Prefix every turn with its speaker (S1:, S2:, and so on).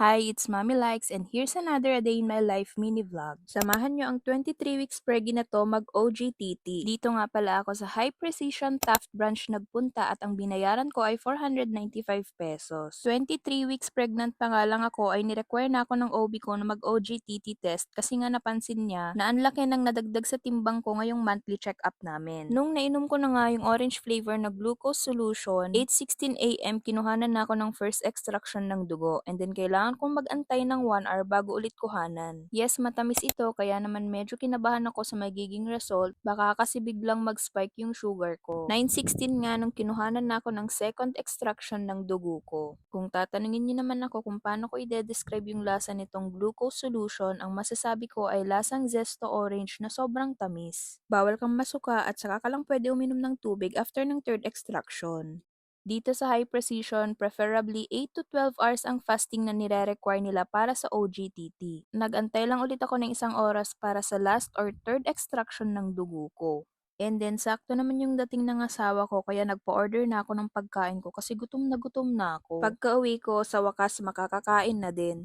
S1: Hi, it's Mommy Likes and here's another A Day in My Life mini vlog. Samahan nyo ang 23 weeks preggy na to mag-OGTT. Dito nga pala ako sa High Precision Taft branch nagpunta at ang binayaran ko ay 495 pesos. 23 weeks pregnant pa nga lang ako ay nirequire na ako ng OB ko na mag-OGTT test kasi nga napansin niya na ang laki ng nadagdag sa timbang ko ngayong monthly check-up namin. Nung nainom ko na nga yung orange flavor na glucose solution, 8:16 AM kinuhanan na ako ng first extraction ng dugo and then kailangan kong mag-antay ng 1 hour bago ulit kuhanan. Yes, matamis ito kaya naman medyo kinabahan ako sa magiging result, baka kasi biglang mag-spike yung sugar ko. 9:16 nga nung kinuhanan na ako ng second extraction ng dugo ko. Kung tatanungin niyo naman ako kung paano ko i-describe yung lasa nitong glucose solution, ang masasabi ko ay lasang zesto orange na sobrang tamis. Bawal kang masuka at saka ka lang pwede uminom ng tubig after ng third extraction. Dito sa high precision, preferably 8 to 12 hours ang fasting na nire-require nila para sa OGTT. Nag-antay lang ulit ako ng 1 oras para sa last or third extraction ng dugo ko. And then, sakto naman yung dating ng asawa ko kaya nagpa-order na ako ng pagkain ko kasi gutom na ako. Pagka-uwi ko, sa wakas makakakain na din.